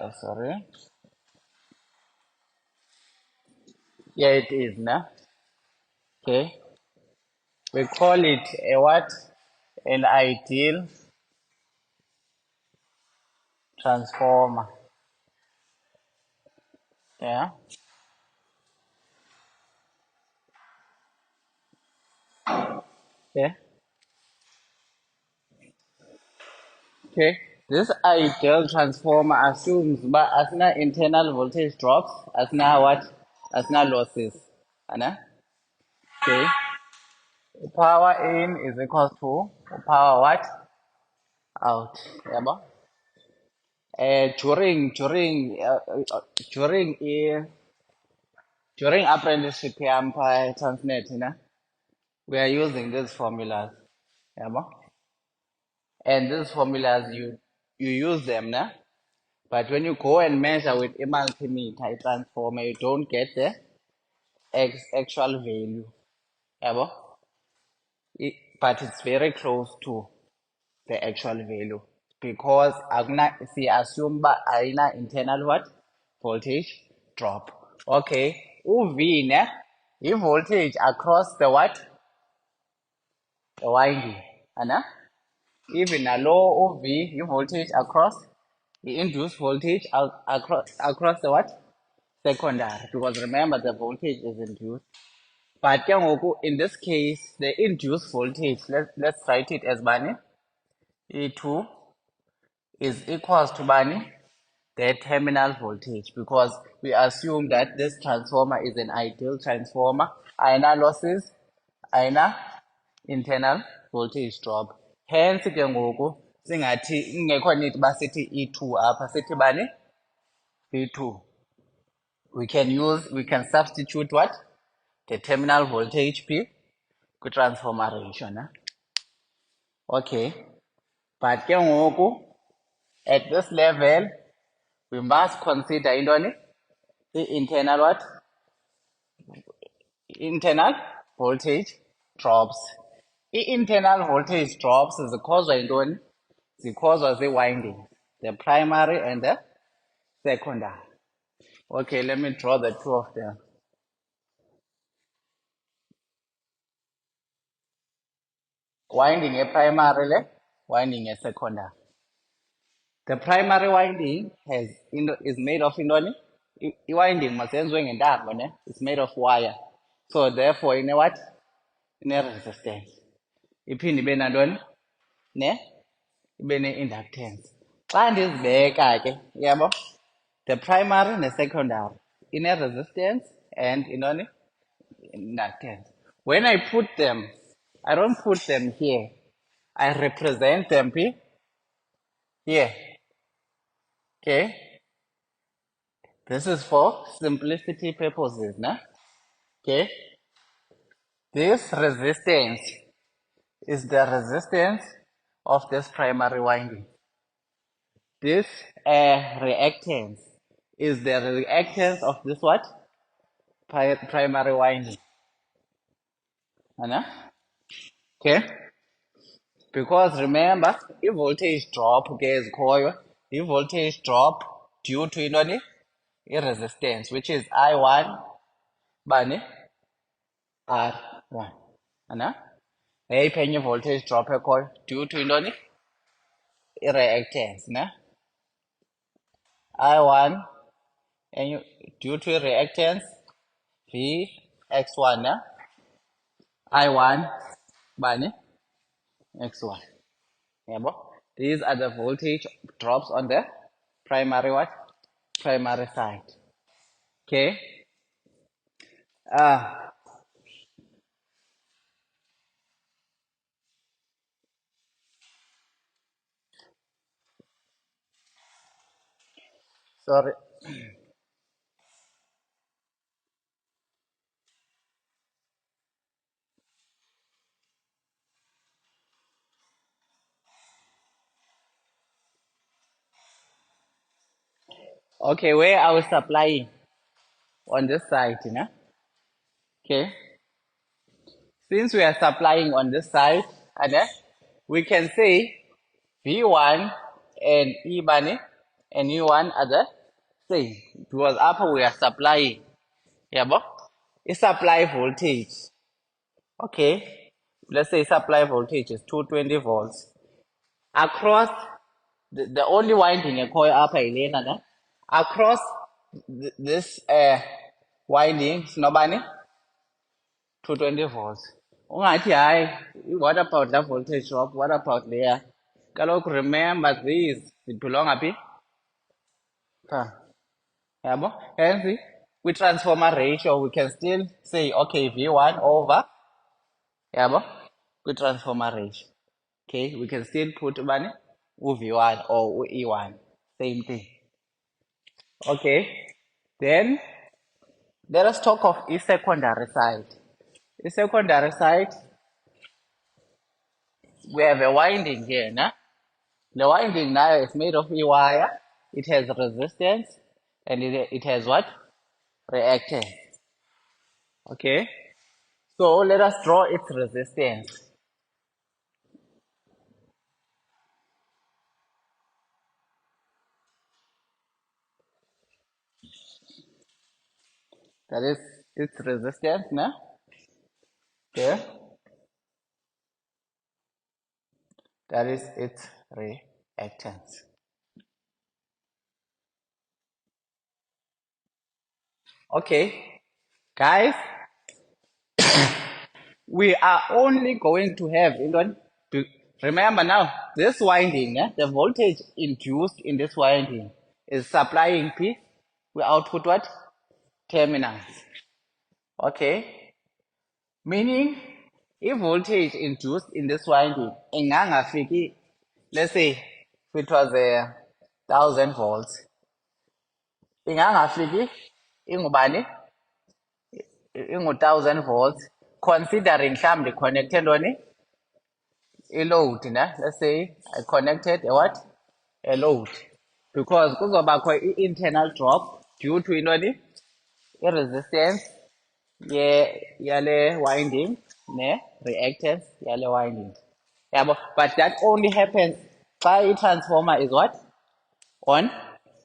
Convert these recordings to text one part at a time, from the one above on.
Oh, sorry. Yeah, it is, no? Okay. We call it a what? An ideal transformer. Yeah. Okay. Okay. This ideal transformer assumes but as na internal voltage drops, as na what? As na losses. Ana? Okay. Power in is equal to power what? Out. Yabo? During apprenticeship yam transnet, we are using these formulas. Yabo? And these formulas you use them, na? But when you go and measure with a multimeter transformer, you don't get the actual value. Yabo? But it's very close to the actual value because see assume but ayina internal what voltage drop. Okay, UV ne voltage across the what the winding, ana even a low UV voltage across the induced voltage across the what secondary, because remember the voltage is induced. But ke ngoku, in this case the induced voltage, let's write it as bani E2 is equals to bani the terminal voltage, because we assume that this transformer is an ideal transformer. Ayina losses, ayina internal voltage drop. Hence ke ngoku singathi ingekho need uba sithi E2 apha, sithi bani V2. We can substitute what? The terminal voltage P ku-transformer ratio, na? Okay. But ke ngoku at this level we must consider intoni the internal what? Internal voltage drops. I-internal voltage drops zikhozwa yintoni? Zikhozwa zii-windings, the primary and the secondary. Okay, let me draw the two of them. Winding primary le, winding secondary. The primary winding is made of intoni? I-winding masenziwe ngentambo, ne? It's made of wire. So therefore ine what? Ine-resistance. Iphinde ibe nantoni? Ne? Ibe ne-inductance. Xa ndizibeka ke, yabo, the primary ne-secondary ine-resistance and intoni? Inductance. When I put them, I don't put them here. I represent them here. Okay? This is for simplicity purposes, na? Okay? This resistance is the resistance of this primary winding. This reactance is the reactance of this what? Primary winding. Anna? Okay? Because remember, if voltage drop, okay, is called if voltage drop due to intoni? Resistance, which is I1 bani R1. Anna? Hey, penny voltage drop called due to intoni? Reactance, na? I1 and due to reactance Vx1, na? I1 bani X1. Yabo? These are the voltage drops on the primary what? Primary side. Okay? Ah, sorry. Okay, where I was supplying on this side, Okay. Since we are supplying on this side, and we can say V1 and E bani and E1 are the same because upper we are supplying. Yeah, but it's supply voltage. Okay, let's say supply voltage is 220 volts across the only winding a coil upper lane across this winding nobody 220 volts. Ungathi hayi, what about the voltage drop? What about there? Kaloku remember these belong uphi? Pha. Yabo? Hence, with transformer ratio, we can still say, okay, V1 over, yabo? With transformer ratio. Okay, we can still put money V1 or E1. Same thing. Okay, then let us talk of a secondary side. The secondary side, we have a winding here, nah? The winding now is made of a wire. It has resistance and it has what? Reactance. Okay. So let us draw its resistance. That is its resistance, no? Okay. That is its reactance. Okay. Guys, we are only going to have, remember now, this winding, the voltage induced in this winding is supplying P. We output what? Terminals. Okay. Meaning, if voltage induced in this winding, ingangafiki, let's say, if it was 1,000 volts, ingangafiki, ingubani, ingu-1,000 volts, considering mhlawumbe connected on a load, let's say I connected a what? A load. Because kuzobakho i-internal drop due to i-resistance yale winding ne-reactance yale winding. Yeah, but that only happens by i-transformer is what? On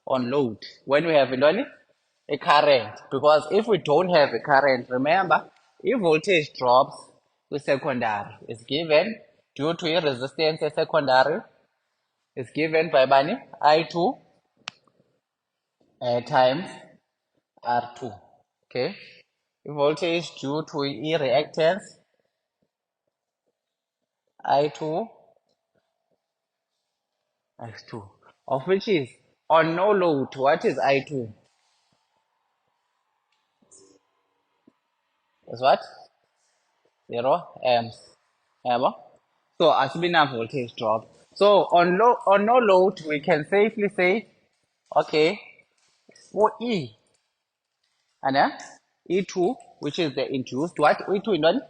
load. When we have a current. Because if we don't have a current, remember, if voltage drops with secondary is given due to a resistance secondary is given by bani I2 times R2. Okay. If voltage due to E reactance I2 X2 of which is on no load. What is I2? Is what? 0 amps. Yeah, so asibina voltage drop. So on no load, we can safely say, okay, for E, and E2, which is the induced what? E2 in one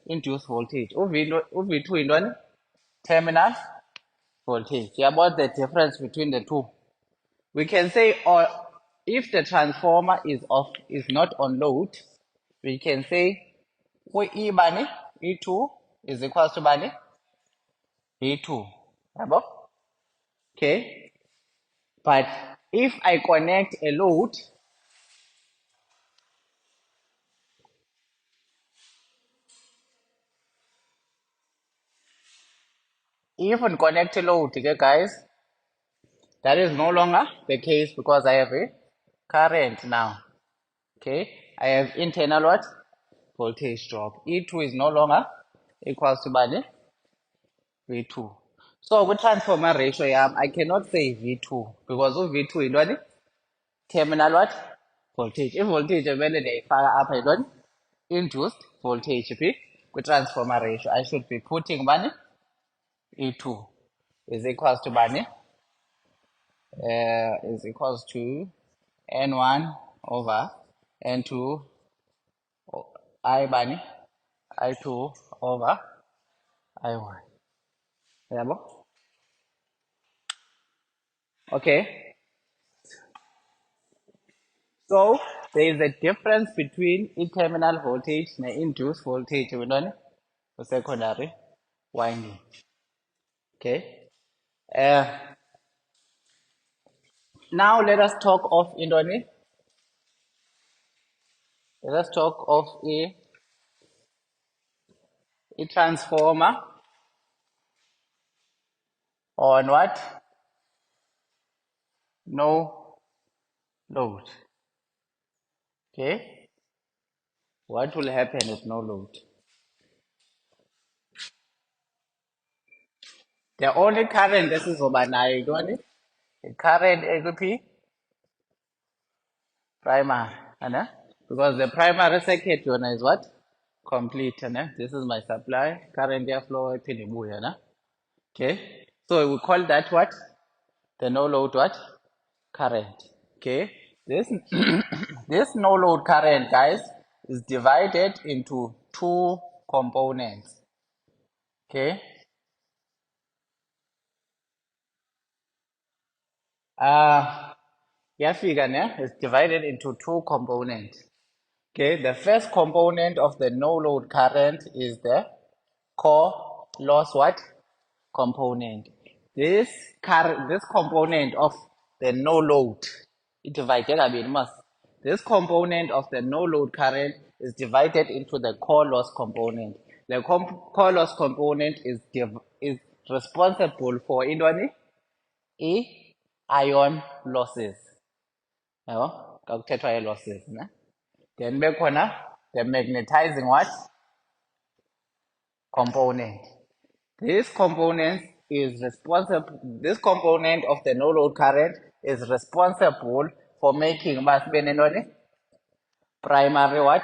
induced voltage. V2 in one terminal voltage. Yeah, about the difference between the two. We can say, or if the transformer is not on load, we can say for E bani E2 is equals to bani E2. Yeah, okay. But if I connect a load, if I connect a load, okay, guys, that is no longer the case because I have a current now. Okay, I have internal what? Voltage drop. E2 is no longer equals to bani V2. So with transformer ratio, I cannot say V2 because of V2 is what? Terminal what? Voltage. If voltage is when they fire up I don't induced voltage with transformer ratio, I should be putting money E2 is equals to bani is equals to N1 over N2 I bani I2 over I1. Yeah, okay. So there is a difference between terminal voltage and induced voltage with secondary winding. Okay. Uh, now let us talk of Indoni. Let us talk of a transformer on what? No load. Okay. What will happen with no load? The only current this is over nine, the current equipment primary, because the primary circuit is what? Complete, this is my supply, current airflow, okay. So we call that what? The no load what? Current. Okay. This this no load current, guys, is divided into two components. Okay. Figure is divided into two components. Okay, the first component of the no load current is the core loss what? Component. This component of the no load, it divided a bit must. This component of the no load current is divided into the core loss component. The core loss component is responsible for ion losses. Yabo? Xa kuthethwa i-losses, ne? Then bekhona the magnetizing what? Component. This component is responsible. This component of the no load current is responsible for making primary what?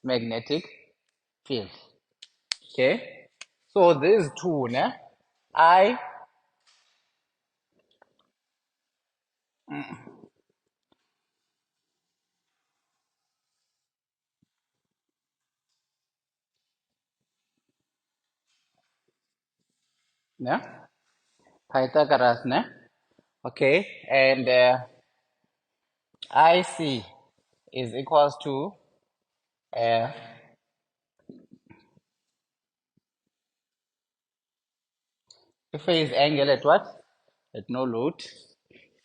Magnetic field. Okay. So these two, ne? I ne? Pythagoras, ne? Okay, and IC is equals to uh, phase angle at what? At no load.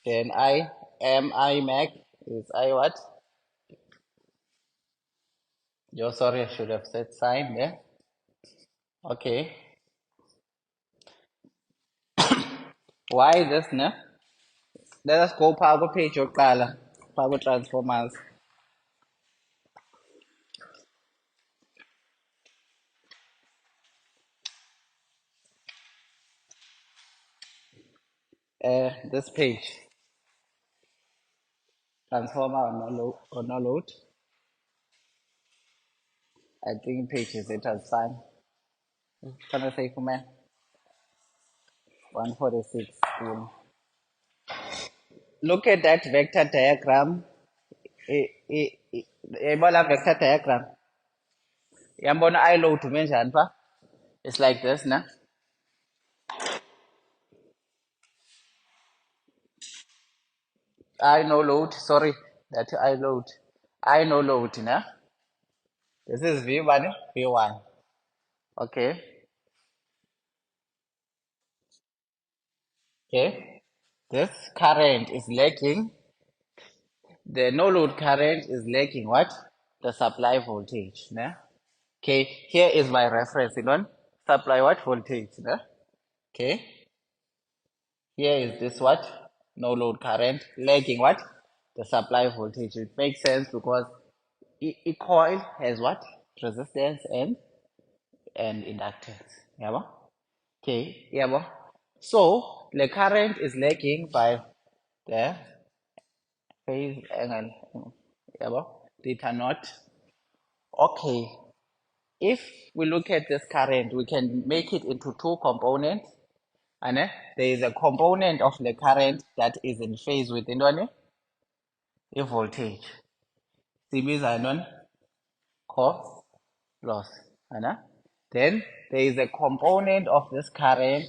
Then I max is I what? Yo, sorry, I should have said sign there. Okay. Why this, ne? Let us go power page or color. Power transformers. This page. Transformer or no load. I think page is it as sign. Can I say for me? 146. Look at that vector diagram. Ebola vector diagram. Yambona I load to mention pa. It's like this, na? I no load. Sorry, that I load. I no load, na? This is V1, V1. Okay. Okay. This current is lacking. The no load current is lacking what? The supply voltage, na? Okay. Here is my reference, supply what voltage, na? Okay. Here is this what? No load current lagging what? The supply voltage. It makes sense because a coil has what? Resistance and inductance. Yeah. Okay. Yeah. So the current is lagging by the phase angle. Yeah. Theta naught. Okay. If we look at this current, we can make it into two components. And there is a component of the current that is in phase with a voltage. Sibiza core loss. Then there is a component of this current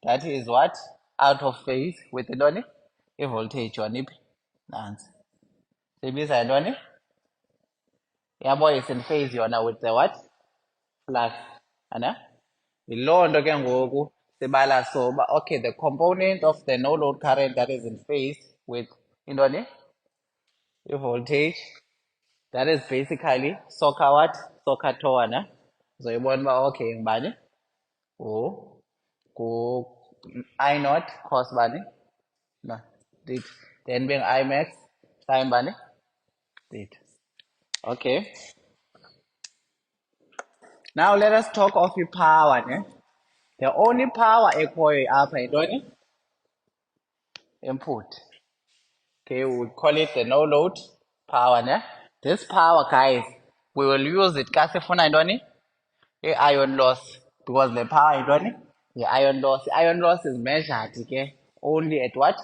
that is what? Out of phase with a voltage on it. Sibiza yabo is in phase yona with the what? Flux. Yilondo ke ngoku sibala so, but okay, the component of the no load current that is in phase with intoni, the voltage, that is basically soccer what? Soccer tower, ne? So you want okay, bani? Oh, go I not cos bani? No, did. Then being I max time bani? Did. Okay. Now let us talk of the power, ne? The only power equal up intoni input. Okay, we will call it the no load power, ne? This power, guys, we will use it kasi funa intoni? Iron loss, because the power intoni? The iron loss. The iron loss is measured, okay? Only at what?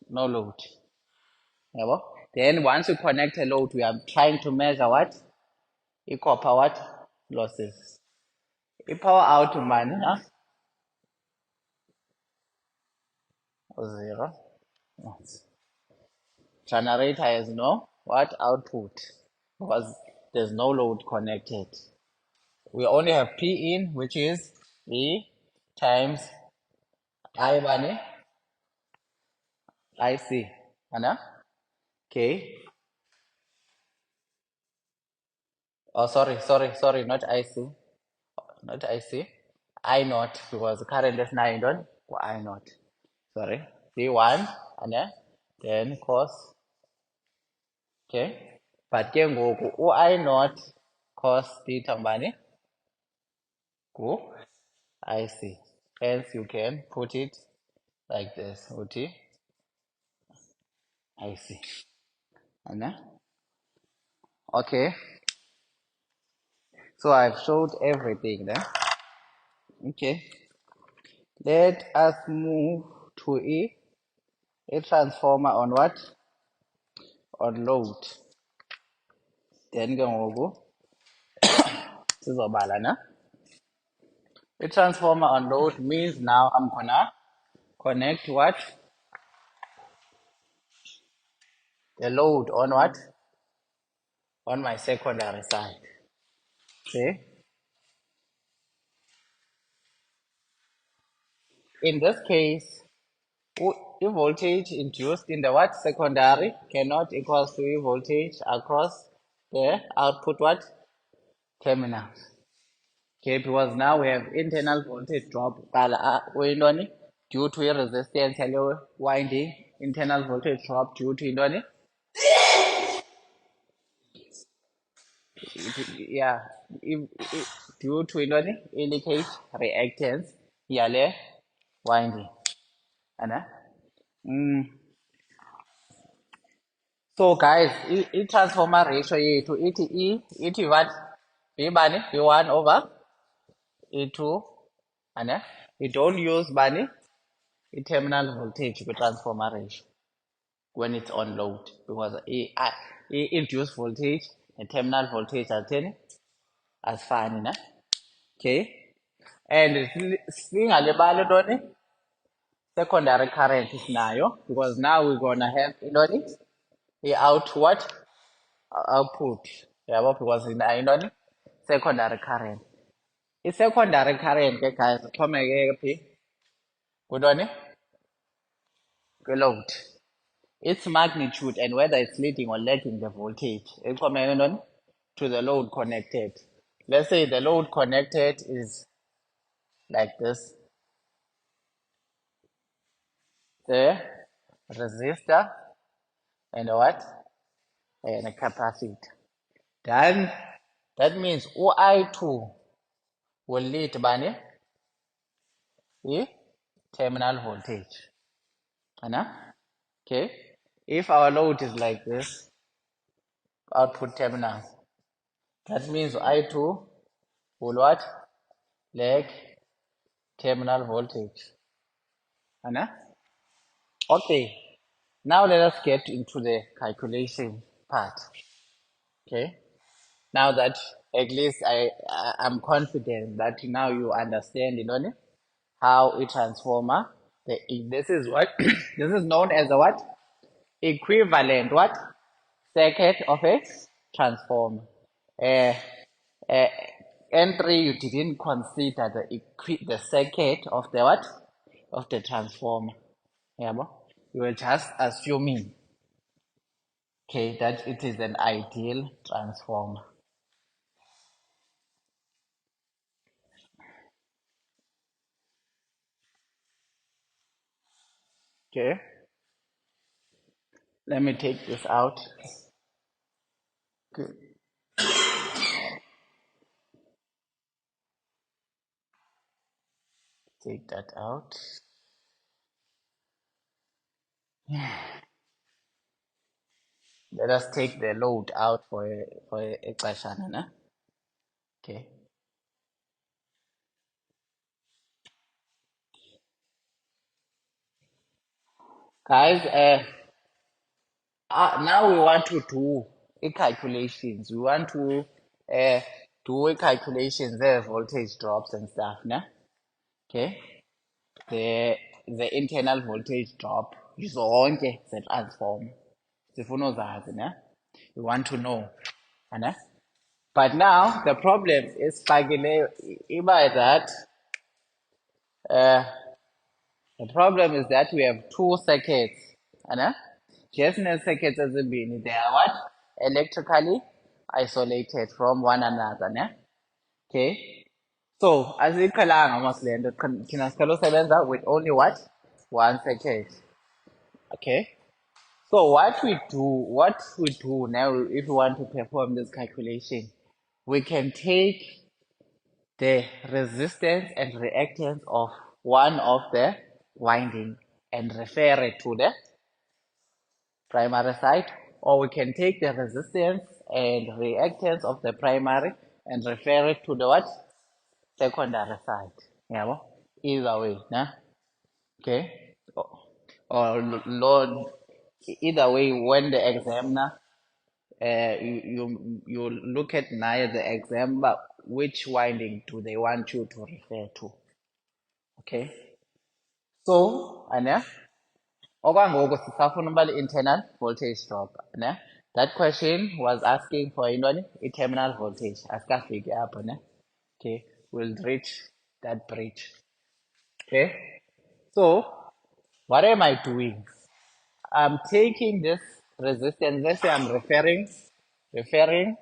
No load. Yabo? Then once we connect a load, we are trying to measure what? Copper what? Losses. Power out man, huh? Zero. Generator has no what? Output. Because there's no load connected. We only have P in, which is E times I money, IC. Anna? Okay. Oh, sorry, not IC. Not IC. I not, because the current is 9, don't? I not. Sorry. C1, then cos. Okay. But ke ngoku I not cos theta mbani? Go IC. Hence you can put it like this. Uti IC. Anna? Okay. So I've showed everything there. Okay. Let us move to a transformer on what? On load. Then ke ngoku sizobala na. A transformer on load means now I'm gonna connect what? The load on what? On my secondary side. Okay. In this case, the voltage induced in the what? Secondary cannot equals to a voltage across the output what? Terminal. Okay, because now we have internal voltage drop due to a resistance hello winding, internal voltage drop due to intoni? Yeah, due to intoni? Indicate reactance yale winding. Anna? So guys, transformer ratio yethu ithi what? Bani? B1 over E2. Anna? We don't use bani? Terminal voltage with transformer ratio when it's on load, because induced voltage and terminal voltage are 10 as fine, na? Okay. And singalibali ntoni? Secondary current is nayo, because now we're gonna have intoni? Output. Yeah, because in intoni? Secondary current. I-secondary current ke guys ixhomekeke phi? Kuntoni? Kwi-load. Its magnitude and whether it's leading or lagging the voltage. To the load connected. Let's say the load connected is like this. The resistor and what? And a capacitor. Then that means OI2 will lead by the terminal voltage. Anna? Okay. If our load is like this, output terminal, that means I2 will what? Lag terminal voltage. Anna? Okay. Now let us get into the calculation part. Okay. Now that at least I'm confident that now you understand, how a transformer. This is what this is known as a what? Equivalent what? Circuit of a transformer. Uh, uh, N3 you didn't consider the circuit of the what? Of the transformer. Yeah, you were just assuming, okay, that it is an ideal transformer. Okay, let me take this out. Okay. Take that out. Let us take the load out for a xeshana, ne? Okay. Guys, now we want to do calculations. We want to do calculations, the voltage drops and stuff, ne? Okay. The internal voltage drop zonke zetransform sifuna uzazi, ne? We want to know, ne? But now the problem is by that uh, the problem is that we have two circuits, ne? Just circuits ezimbini, they are what? Electrically isolated from one another, ne? Okay. So aziqhelanga mos le nto thina siqhele usebenza with only what? One circuit. Okay. So what we do now, if we want to perform this calculation, we can take the resistance and reactance of one of the winding and refer it to the primary side, or we can take the resistance and reactance of the primary and refer it to the what? Secondary side. Yeah, either way, nah? Okay. Or either way, when the examiner you look at now the example, which winding do they want you to refer to? Okay. So, okwangoku sisafuna uba internal voltage drop, ne? That question was asking for terminal voltage. Asikafiki apho, ne? Okay, we'll reach that bridge. Okay. So, what am I doing? I'm taking this resistance. Let's say I'm referring referring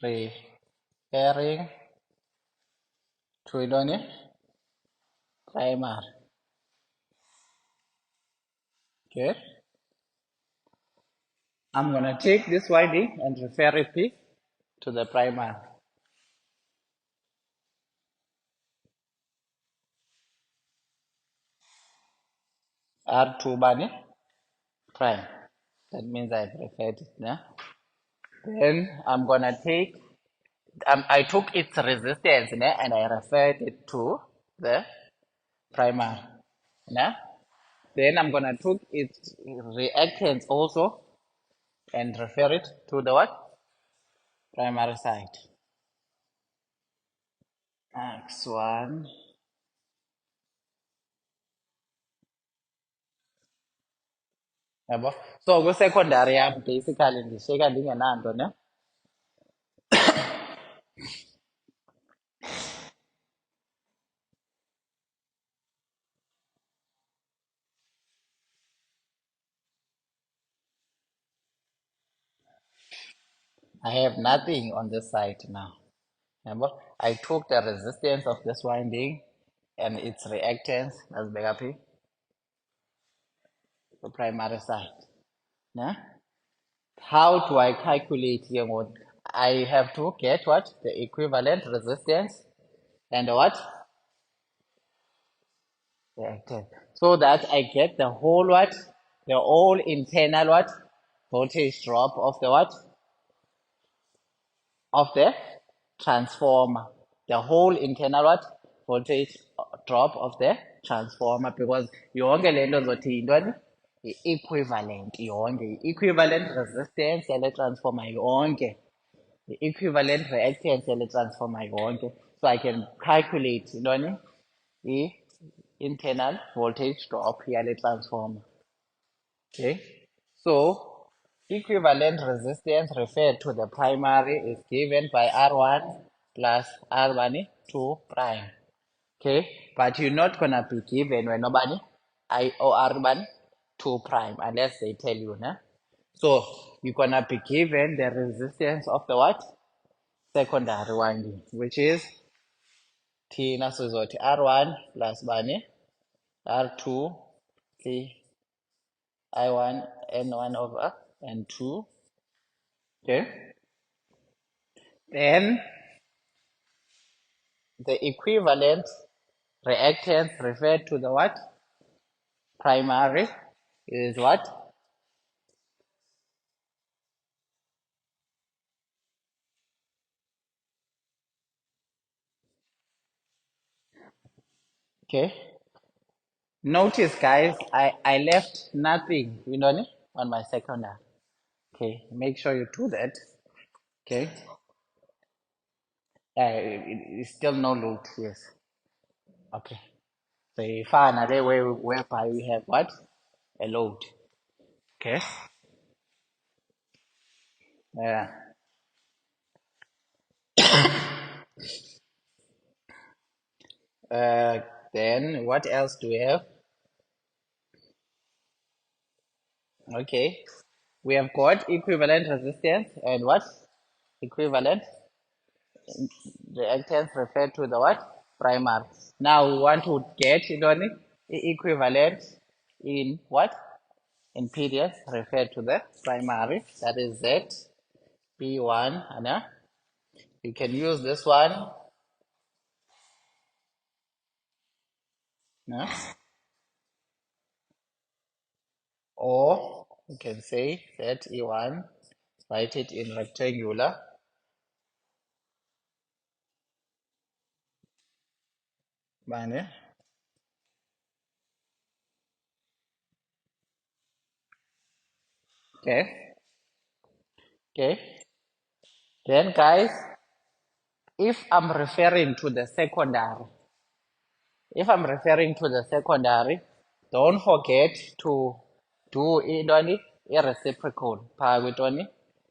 to primary. Okay. I'm gonna take this winding and refer it to the primary. R2 bani prime. That means I've referred it now. Then I'm gonna take, I took its resistance and I referred it to the primary. Now, then I'm gonna take its reactance also and refer it to the what? Primary side. X1. Yabo. So ku-secondary yam basically ndishiyeka ndingenanto, ne? I have nothing on this side now. Remember, I took the resistance of this winding and its reactance as bigger P, the primary side. Yeah? How do I calculate here? What I have to get what? The equivalent resistance and what? Reactance. So that I get the whole what? The whole internal what? Voltage drop of the what? Of the transformer. The whole internal what? Voltage drop of the transformer, because yonke le nto zothi yintoni? I-equivalent yonke. I-equivalent resistance yale transformer yonke. I-equivalent reactance yale transformer yonke. So I can calculate intoni? I-internal voltage drop yale transformer. Okay? So equivalent resistance referred to the primary is given by R1 plus R1 2 prime. Okay, but you're not gonna be given when nobody I or R1 2 prime unless they tell you, nah? So you're gonna be given the resistance of the what? Secondary winding, which is T nasizoti R1 plus bani R2 C I1 N1 over N2. Okay. Then the equivalent reactance referred to the what? Primary is what? Okay. Notice guys, I left nothing, on my secondary. Okay, make sure you do that. Okay. It's still no load, yes. Okay. So if another way whereby we have what? A load. Okay. Yeah. Uh, then what else do we have? Okay. We have got equivalent resistance and what? Equivalent reactance referred to the what? Primary. Now we want to get equivalent in what? Impedance referred to the primary. That is Z P1. And you can use this one. No? Or you can say that E1, write it in rectangular. Manner. Okay. Okay. Then guys, if I'm referring to the secondary, don't forget to do a reciprocal power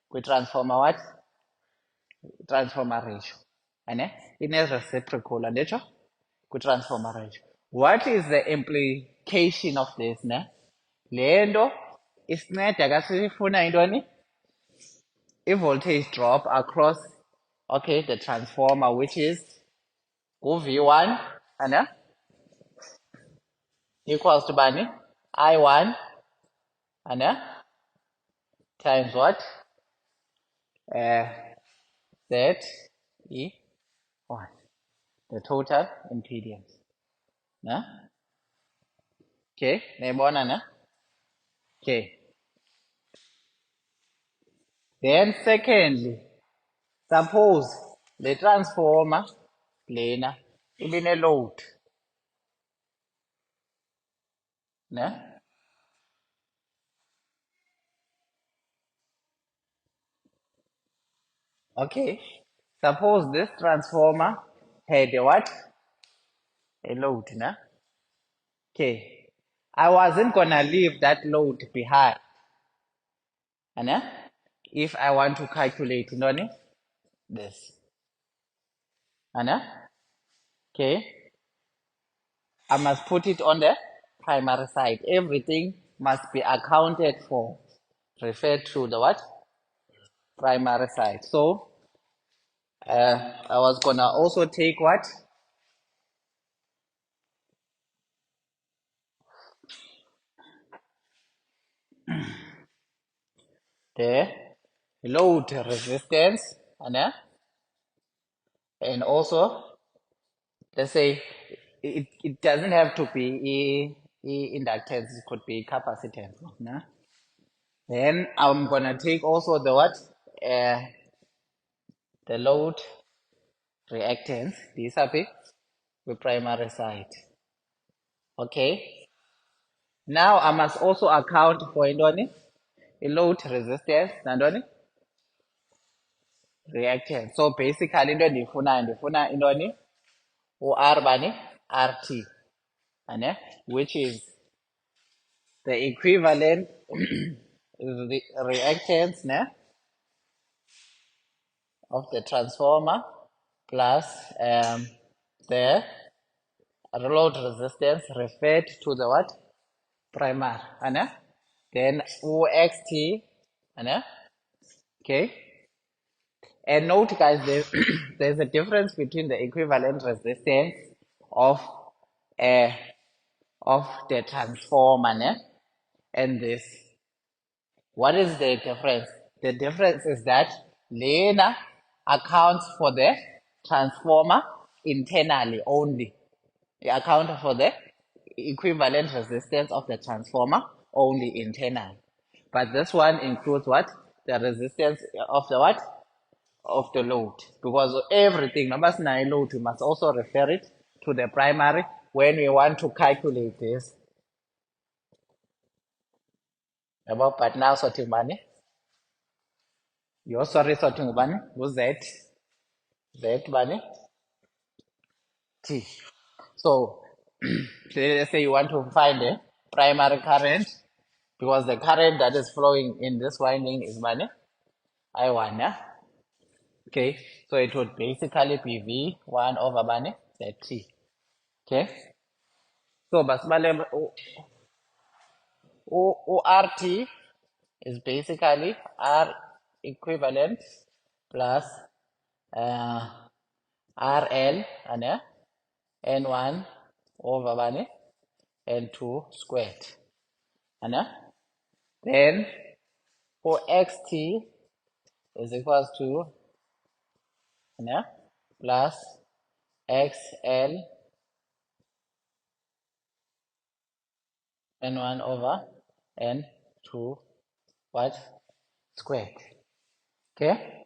with transformer what? Transformer ratio. And in a reciprocal and with transformer ratio. What is the implication of this? Lendo isinceda kasifuna a voltage drop across the transformer, which is V1 and equals to bani I1 and times what? Uh, Z E1, the total impedance. Nah? Okay, nayibona na? Okay. Then secondly, suppose the transformer lena ibine load. Nah? Okay. Suppose this transformer had a what? A load, nah? Okay. I wasn't gonna leave that load behind. And if I want to calculate this. And okay. I must put it on the primary side. Everything must be accounted for. Refer to the what? Primary side. So I was gonna also take what? The load resistance and also let's say it doesn't have to be inductance, it could be capacitance. Then I'm gonna take also the what? The load reactance, these are the primary side. Okay. Now I must also account for a load resistance nandoni reactance. So basically ndifuna u-R bani RT, which is the equivalent reactance of the transformer plus the load resistance referred to the what? Primary. Then OXT. Okay. And note, guys, there's a difference between the equivalent resistance of the transformer and this. What is the difference? The difference is that Lena accounts for the transformer internally only. It accounts for the equivalent resistance of the transformer only internally. But this one includes what? The resistance of the what? Of the load. Because everything, number 9 load, we must also refer it to the primary when we want to calculate this. But now sorting money. You're sorry sorting money. Who's that? Z money. T. So let's say you want to find the primary current, because the current that is flowing in this winding is money I1, yeah? Okay, so it would basically be V1 over money ZT. Okay, so basically ORT is basically R equivalent plus RL and N1 over money N2 squared. And then OXT is equals to plus XL N1 over N2 what? Squared. Okay?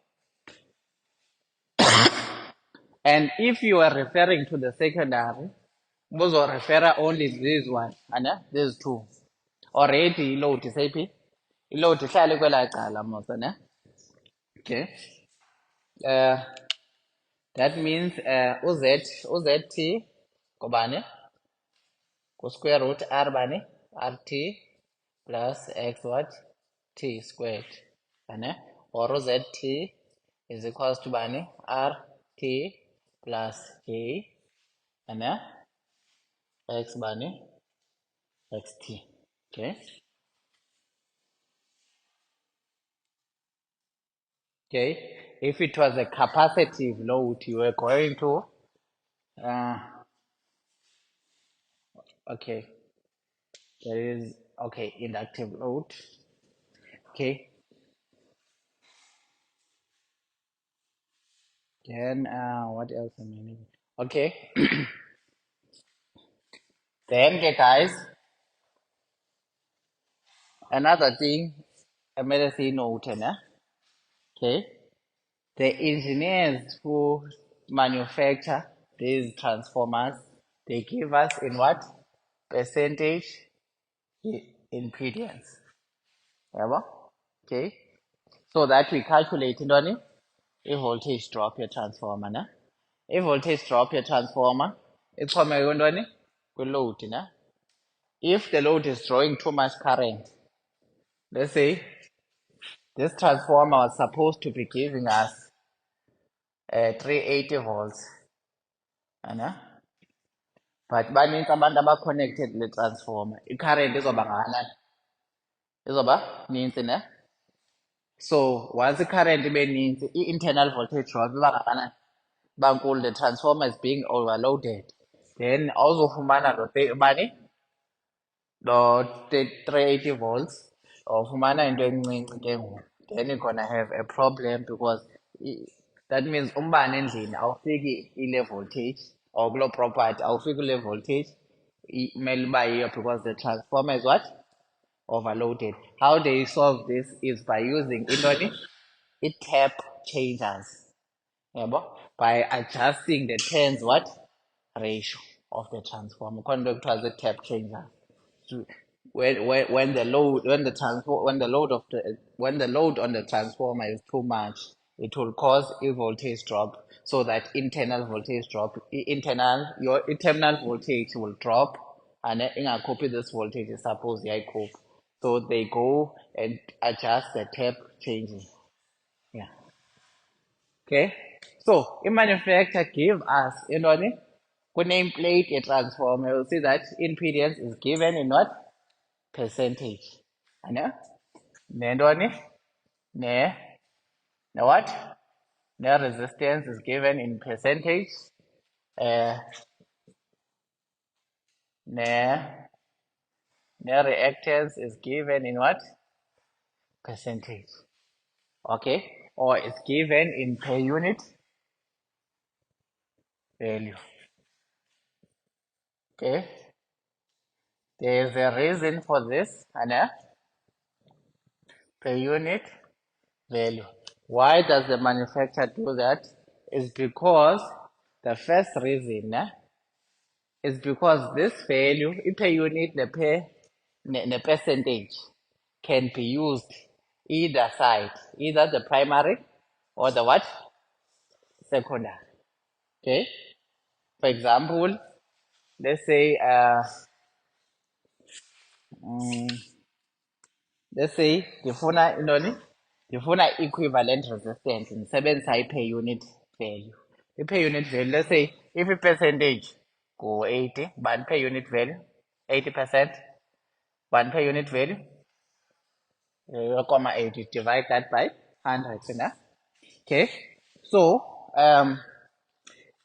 And if you are referring to the secondary, those are refer only this one, and these two. Already load is AP. Load is like okay. That means OZT kobane ko square root R bane RT plus X what? T squared. Or OZT is equals to bane RT plus K X bane XT. Okay. Okay. If it was a capacitive load, you were going to okay. There is okay inductive load. Okay. Then what else am I needing? Okay. Then okay, guys, another thing I made a note, okay. The engineers who manufacture these transformers, they give us in what? Percentage impedance. Okay. So that we calculate a voltage drop your transformer. A voltage drop your transformer, it's from a load. If the load is drawing too much current, let's say this transformer was supposed to be giving us 380 volts, but baninzi abantu aba-connected le transformer, i-current izoba ngakanani? Izoba ninzi, so once i-current ibe ninzi, i-internal voltage drop iba ngakanani? Iba nkulu, the transformer is being overloaded. Then awuzofumana lo 380 volts, awufumana into encinci ke ngoku. Then you're gonna have a problem, because that means umbane endlini awufiki ile voltage, or kuloo property awufiki ile voltage imele uba yiyo, because the transformer is what? Overloaded. How they solve this is by using i-tap changers, by adjusting the turns what? Ratio of the transformer. Khona kuthiwa zii-tap changers. When the load on the transformer is too much, it will cause a voltage drop, so that internal voltage drop, your internal voltage will drop, and ingakhuphi this voltage is supposed yayikhupha. So they go and adjust the tap changing. Yeah. Okay. So in manufacturer give us nameplate a transformer. You'll see that impedance is given in what? Percentage. I know. Ne ne what? The resistance is given in percentage. Uh, the reactance is given in what? Percentage. Okay? Or it's given in per unit value. Okay? There's a reason for this, Anna. Per unit value. Why does the manufacturer do that? Is because the first reason is because this value, per unit, the percentage can be used either side, either the primary or the what? Secondary. Okay? For example, let's say mm, let's say ndifuna equivalent resistance ndisebenzisa i-per unit value. I-per unit value, let's say if i-percentage ngu-80, bani per unit value? 80%. One per unit value, 0.80, divide that by 100, okay? So,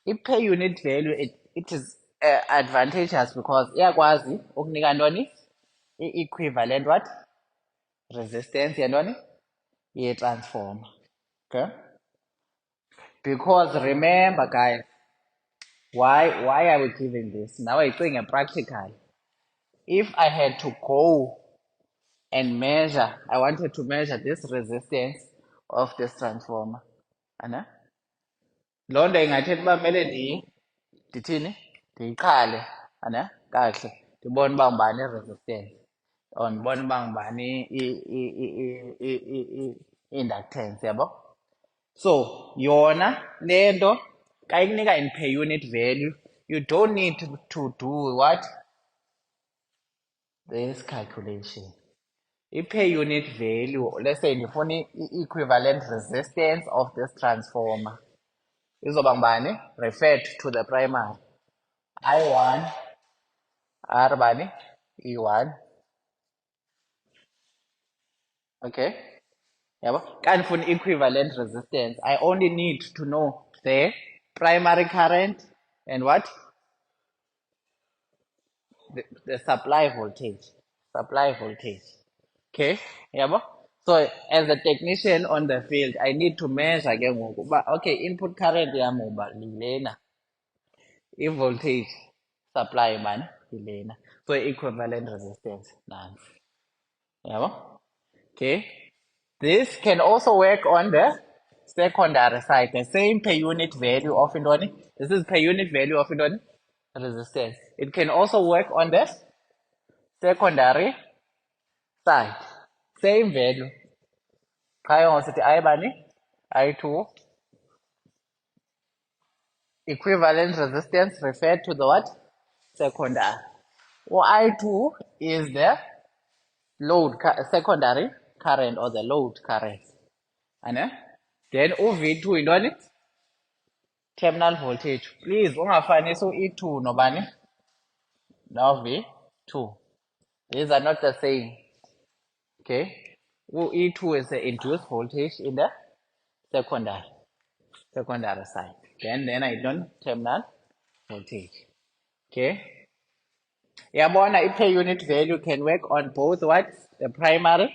i-per unit value, it is advantageous because iyakwazi ukunika ntoni? I-equivalent what? Resistance yantoni? Ye-transformer, okay? Because remember, guys, why are we giving this? Now I'm doing a practical. If I had to go and measure, I wanted to measure this resistance of this transformer. Ana? Loo nto ingathetha uba kumele ndithini? Ndiyiqale, ana? Kakuhle. Ndibone uba ngubani i-resistance or ndibone uba ngubani i-inductance, yabo? So, yona le nto xa ikunika in per unit value, you don't need to do what? This calculation. I-per unit value, let's say ndifuna i-equivalent resistance of this transformer. Izoba ngubani? Referred to the primary. I1, R bani? E1. Okay? Yabo? Xa ndifuna equivalent resistance, I only need to know the primary current and what? The supply voltage. Supply voltage. Okay? Yabo? So as a technician on the field, I need to measure ke ngoku uba okay, input current yam uba lilena. I-voltage supply bani? Yilena. So equivalent resistance nansi. Yabo? Okay? This can also work on the secondary side, the same per unit value of intoni. This is per unit value of intoni? Resistance. It can also work on the secondary side. Same value. Kaya sithi I bani? I2 equivalent resistance referred to the what? Secondary. Or I2 is the secondary current or the load current. And then V2 intoni? Terminal voltage. Please ungafanisi u-E2 nobani? No V2. These are not the same. Okay? E2 is the induced voltage in the secondary side. Then I don't terminal voltage. Okay? Yabona per unit value can work on both what? The primary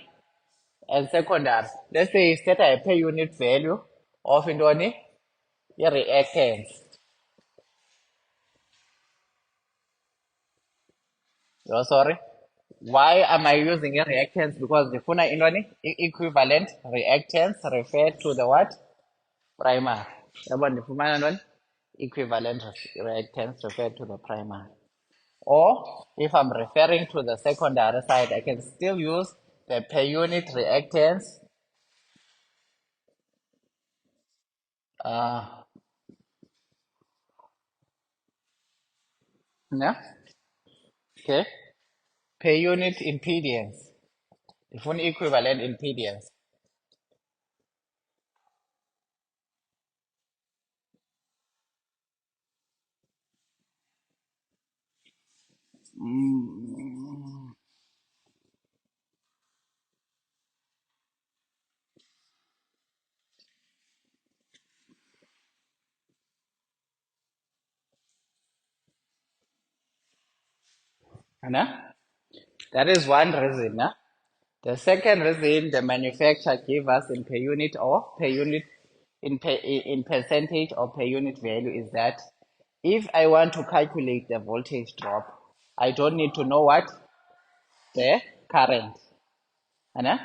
and secondary. Let's say set a per unit value of intoni? Your reactance. Oh, sorry. Why am I using a reactance? Because the phuna intoni? Equivalent reactance referred to the what? Primary. Yabona ndifumana ntoni? Equivalent reactance referred to the primary. Or if I'm referring to the secondary side, I can still use the per unit reactance. Yeah. Okay. Per unit impedance. ifuna equivalent impedance. Anna? That is one reason. The second reason the manufacturer gave us in per unit or per unit in percentage or per unit value is that if I want to calculate the voltage drop, I don't need to know what the current. Anna?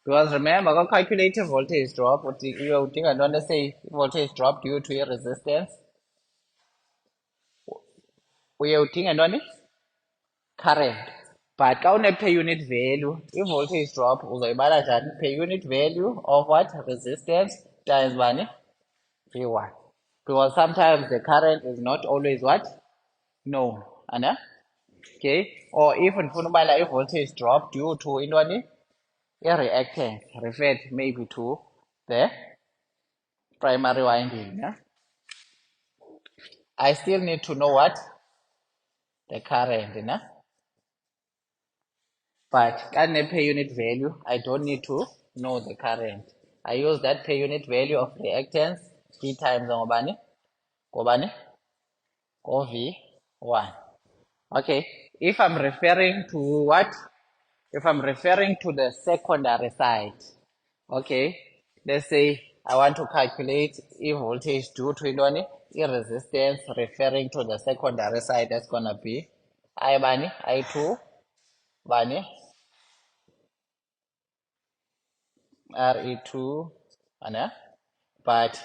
Because remember, I calculate the voltage drop. What you think I don't say voltage drop due to a resistance. We think I don't current. But count per unit value, if voltage drop, uzoibala njani per unit value of what? Resistance times one V1. Because sometimes the current is not always what? No. Anna? Okay. Or even if voltage drop due to a reactance referred maybe to the primary winding. I still need to know what? The current. But at per unit value, I don't need to know the current. I use that per unit value of reactance V times ngobani? V1. Okay, if I'm referring to what? If I'm referring to the secondary side, okay, let's say I want to calculate if voltage due to a resistance referring to the secondary side, that's gonna be I2 bani Re2, but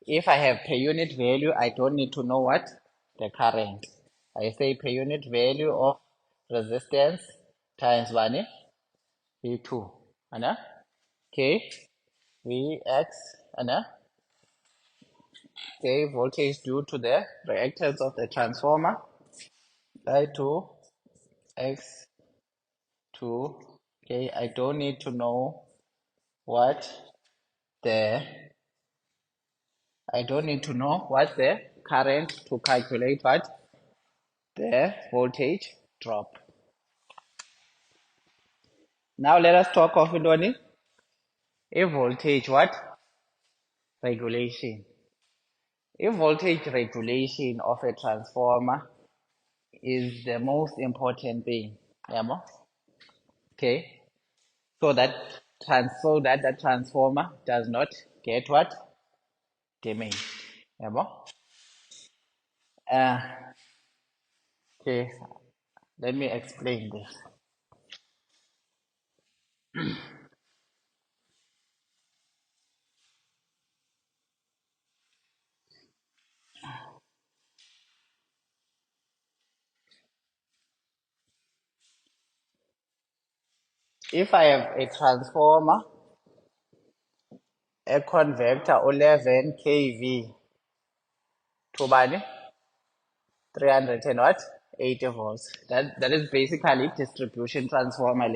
if I have per unit value, I don't need to know what? The current. I say per unit value of resistance times V2, okay, Vx, okay, voltage due to the reactance of the transformer, I2, X2, okay, I don't need to know what the I don't need to know what the current to calculate what the voltage drop. Now let us talk of a voltage what? Regulation. A voltage regulation of a transformer is the most important thing. Okay. So that the transformer does not get what? Damaged. Uh, okay. Let me explain this. If I have a transformer, a converter 11 kV to 300 and what? 80 volts. That is basically distribution transformer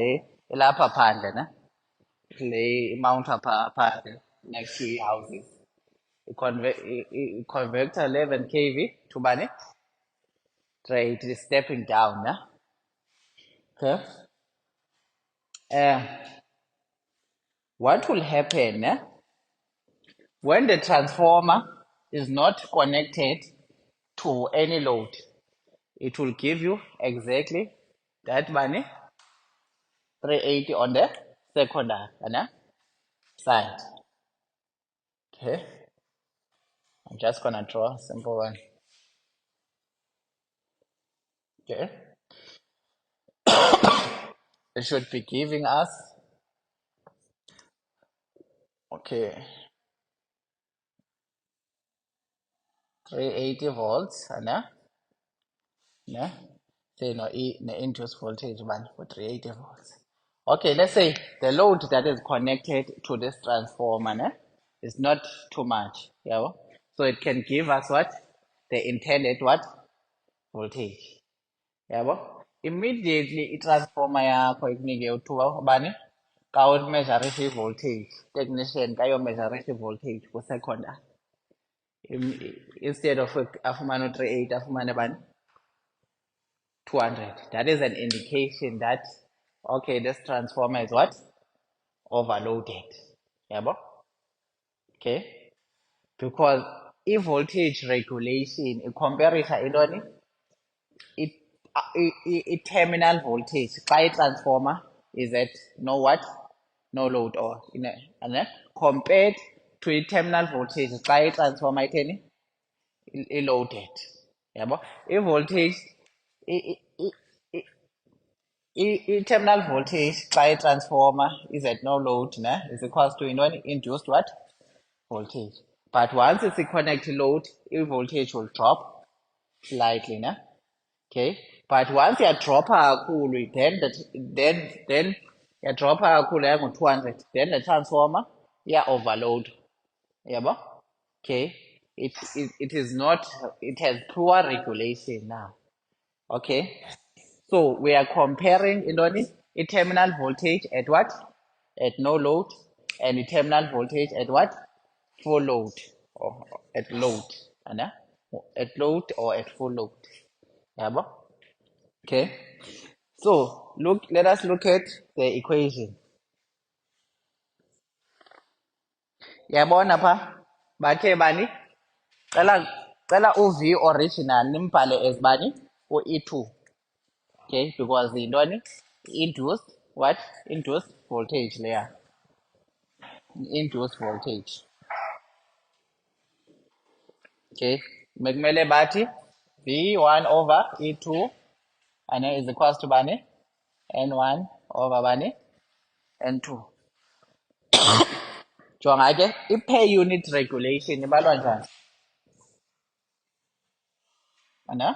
ilapha phandle le mount apha phandle next to houses. Converter 11 kV to it is stepping down. Okay. What will happen when the transformer is not connected to any load? It will give you exactly that 380 on the secondary side. Okay, I'm just gonna draw a simple one. Okay, it should be giving us 380 volts say no induced voltage for 380 volts. Okay, let's say the load that is connected to this transformer is not too much. So it can give us what? The intended what? Voltage. Immediately i-transformer yakho ikunike uthuba ubani measure voltage technician measure voltage ku-secondary instead of afumane 38 afumane bani 200. That is an indication that okay, this transformer is what overloaded. Yabo? Okay, because if voltage regulation in comparison intoni it terminal voltage xa transformer is at no what no load or and then compared to a terminal voltage xa transformer itheni loaded. Yabo? If voltage i-terminal voltage xa transformer is at no load is equals to induced what voltage. But once it's a connect load, voltage will drop slightly okay. But once you drop kakhulu then you drop kakhulu yango 200, then the transformer overload. Yabo? Okay, it is not, it has poor regulation now. Okay, so we are comparing a terminal voltage at what? At no load, and the terminal voltage at what? Full load or at load. Ana? At load or at full load. Yabo? Okay. So let us look at the equation. Yabona pha? Bathe bani? Cela uV original nimbhale as bani? U-E2. Okay, because the induced what? Induced voltage layer. Induced voltage. Okay, mekumele bathi V1 over E2 and is equals to bani? N1 over bani? N2. Jonga ke i-per unit regulation ibalwa njani? Ana?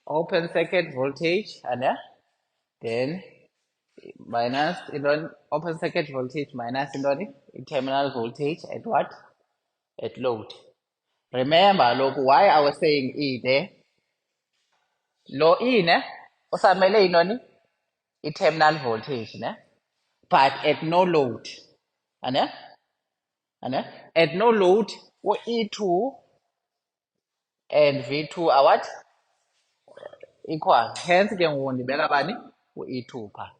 Open circuit voltage and then minus open circuit voltage minus terminal voltage at what? At load. Remember, look, why I was saying E there? Low E usamele terminal voltage but at no load. Ane? At no load, E2 and V2 are what? Equal. Hence, ke ngoku ndibeka bani? U-E2 pha.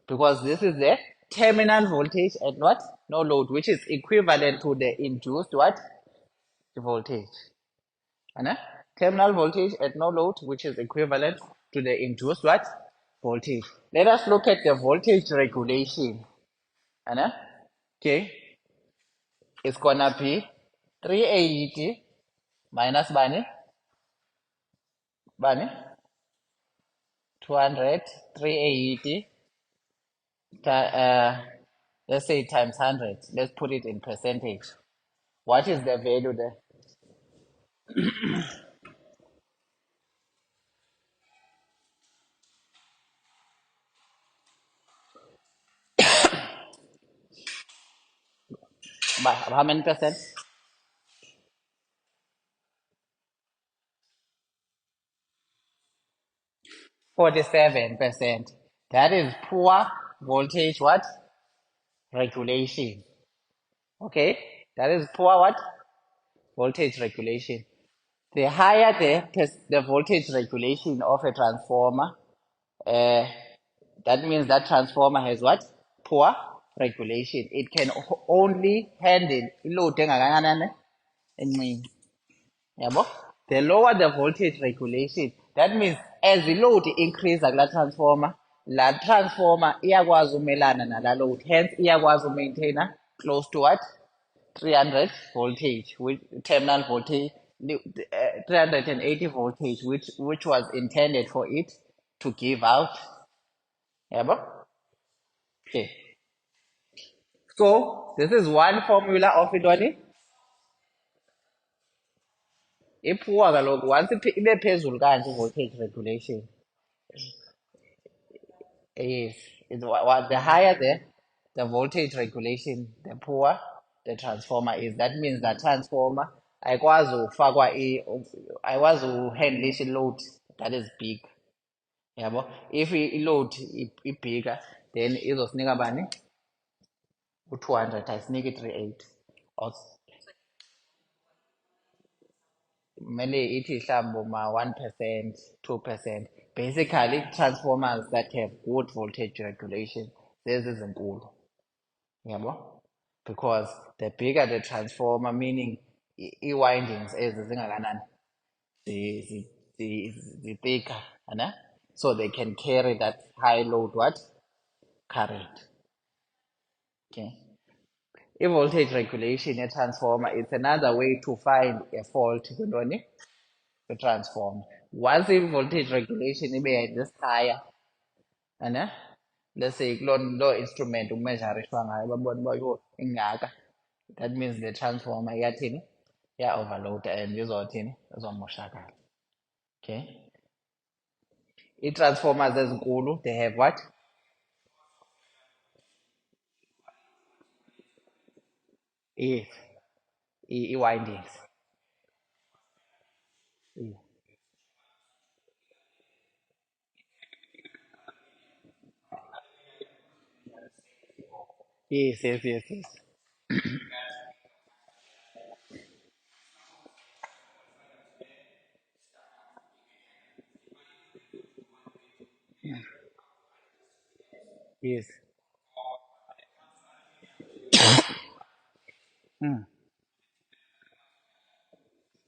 Because this is the terminal voltage at what? No load, which is equivalent to the induced what? Voltage. Terminal voltage at no load, which is equivalent to the induced what? Voltage. Let us look at the voltage regulation. Okay. It's gonna be 380 minus bani? 200, 380, let's say times 100. Let's put it in percentage. What is the value there? By how many percent? 47%. That is poor voltage what? Regulation. Okay, that is poor what? Voltage regulation. The higher the voltage regulation of a transformer, that means that transformer has what? Poor regulation. It can only handle load engakanani encane. Yabo? The lower the voltage regulation, that means as the load increase la transformer, la transformer iyakwazi umelana nala load, hence iyakwazi maintainer close to what? 300 voltage, with terminal voltage, 380 voltage, which was intended for it to give out. Yabo? Okay. So this is one formula of it. iphuwa kaloku once ibe phezulu kanje i-voltage regulation. Yes, the higher the voltage regulation, the poorer the transformer is. That means the transformer ayikwazi ufakwa ayikwazi uhandlisha i-load that is big. Yabo, if i-load ibigger, then izosinika bani u-200 ayisiniki 38 or kumele ithi mhlawumbe ma 1%, 2%. Basically, transformers that have good voltage regulation, lezi ezinkulu. Yabo? Because the bigger the transformer, meaning i-windings ezi zingakanani, thicker, ana? So they can carry that high load what? Current. Okay. I-voltage regulation ye-transformer, it's another way to find a fault kwintoni? Kwi-transformer. Once i-voltage regulation ibe this higher, ana? Let's say kuloo instrument umezharishwa ngayo babona uba yho ingaka, that means the transformer iyathini, iya-overload and izothini, izomoshakala. Okay. I-transformers ezinkulu, they have what? Yes. I-windings. Yes, yes, yes, yes. Yes.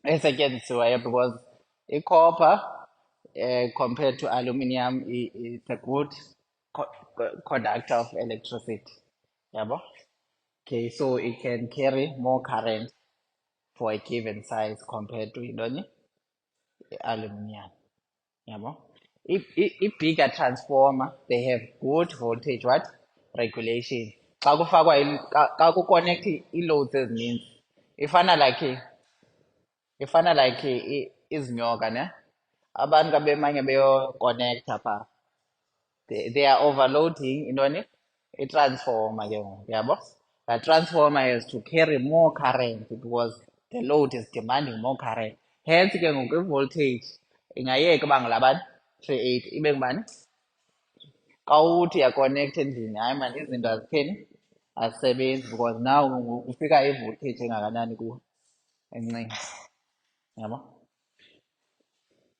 Esetyenzisiweyo because i-copper compared to aluminium it's a good conductor of electricity. Yabo? Okay, so it can carry more current for a given size compared to yintoni? I-aluminium. Yabo? I-bigger transformer, they have good voltage what? Regulation. Xa kufakwa xa kukonektha ii-loads ezininzi ifana like izinyoka ne, abantu ka bemanye beyokonektha phaa, they are overloading intoni, i-transformer ke ngoku, yabo. The transformer has to carry more current because the load is demanding more current. Hence ke ngoku i-voltage ingayeka uba ngulabani 38 ibe ngubani, xa uthi uyakonektha endlini, hayi mani izinto azitheni, azisebenzi because now kufika i-voltage engakanani kuwe, encinci. Yabo?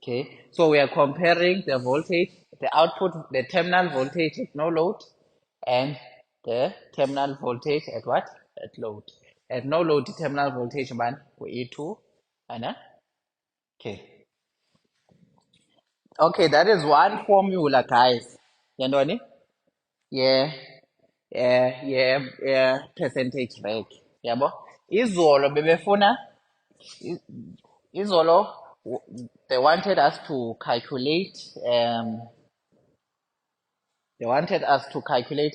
Okay, so we are comparing the voltage, the output, the terminal voltage at no load, and the terminal voltage at what? At load. At no load, the terminal voltage man, E2, and okay. Okay, that is one formula, guys. Yandoni? Yeah, yeah, percentage rate. Yabo? Izolo bebefuna, izolo, they wanted us to calculate,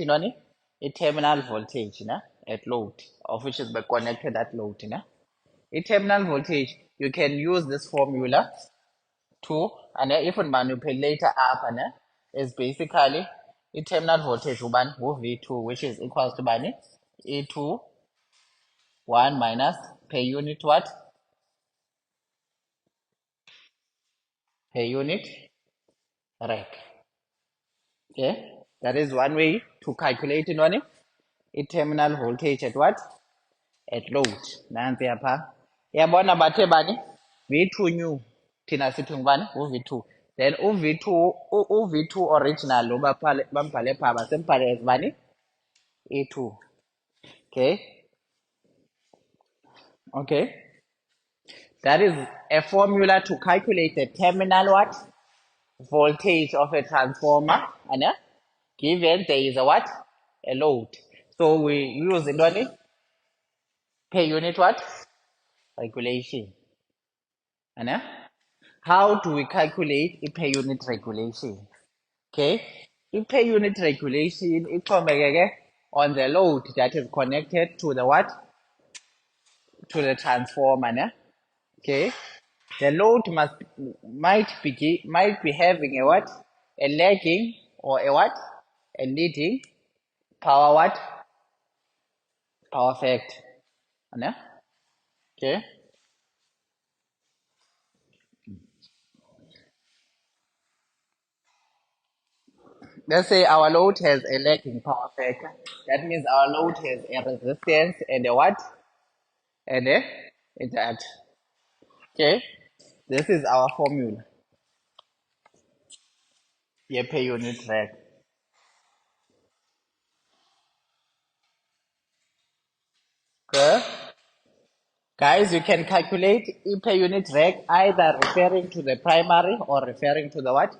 intoni, i-terminal voltage at load, of which is connected at load. I-terminal voltage, you can use this formula to, and if we manipulate up, is basically i-terminal voltage V2, which is equals to bani, E2 1 minus per unit what? Per unit rec. Okay, that is one way to calculate i-terminal voltage at what? At load. Nansi apha. Yabona bathe bani? V2 new. Thina sithi ngubani? U-V2. Then u-V2, u-V2 original lo bambhale phaa basembhale as bani? E2. Okay? Okay. That is a formula to calculate the terminal what? Voltage of a transformer. And given there is a what? A load. So we use it only per unit what? Regulation. And how do we calculate a per unit regulation? Okay, a per unit regulation ixhomekeke on the load that is connected to the what? To the transformer. Okay, The load might be having a what? A lagging or a what? A leading power what? Power factor. Ano? Okay. Let's say our load has a lagging power factor. That means our load has a resistance and a what? And a interact. Okay. This is our formula. Yeah, per unit reg. Okay. Guys, you can calculate E per unit reg either referring to the primary or referring to the what?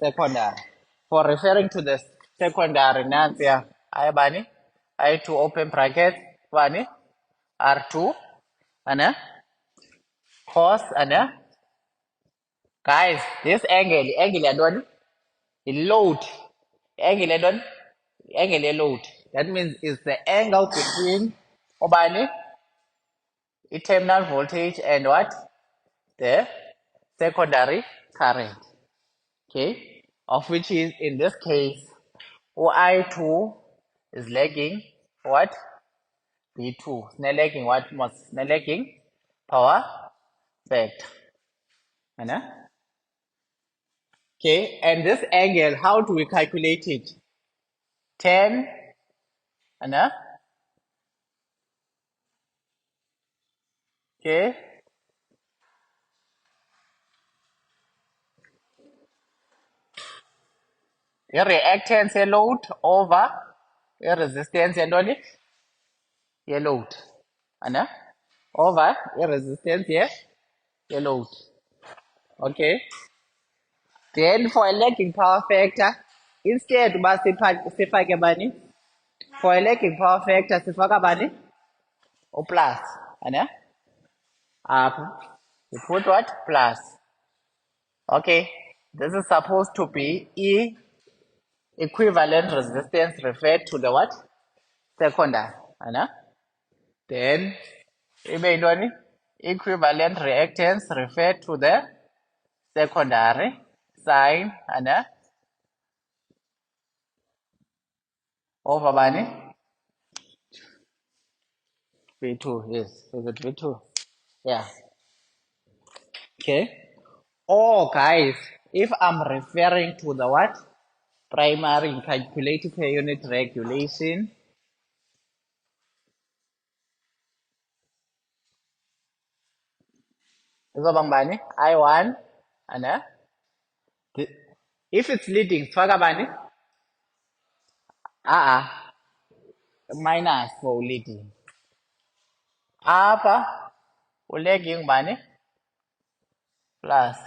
Secondary. For referring to the secondary, Nancy, I bani, I2 open bracket, bani, R2, and cos, and guys, this angle adon, load, angle adon, angle load. That means it's the angle between, obani, terminal voltage and what? The secondary current. Okay, of which is in this case OI2 is lagging what? V2. It's lagging what? Most lagging power factor. Ano? Okay, and this angle, how do we calculate it? 10, ano? Okay, your reactance load over your resistance and only your load. Ano? Over your resistance here, your load. Okay. Then for a lagging power factor, instead sifake bani, for a lagging power factor sifaka bani, or plus, ano? Up, we put what? Plus. Okay, this is supposed to be E equivalent resistance referred to the what? Secondary, ano? Then, ibe equivalent reactance referred to the secondary sign, ano? Over bani, V2, yes, is it V2? Yeah. Okay. Oh, guys, if I'm referring to the what? Primary calculated per unit regulation. So, bang bani, I1, and if it's leading, swaga bani, minus for leading. Apa, lagging bani, plus.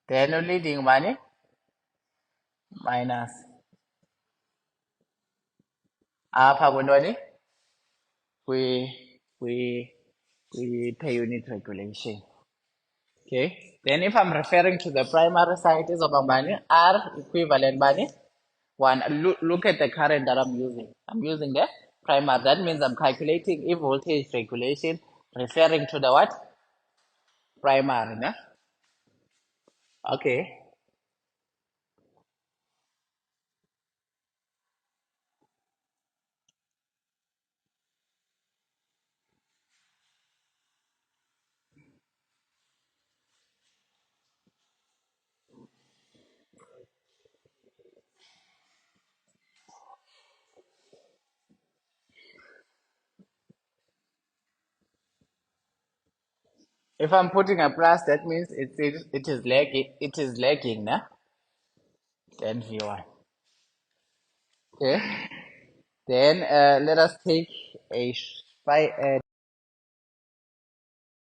Then leading bani, minus. Apa bani, we per unit regulation. Okay. Then if I'm referring to the primary side is of bani, R equivalent bani. One, look at the current that I'm using. I'm using the primary. That means I'm calculating if voltage regulation referring to the what? Primary. Nah? Okay. If I'm putting a plus, that means it is lagging. It is lagging, nah? Then V1. Okay. Then let us take a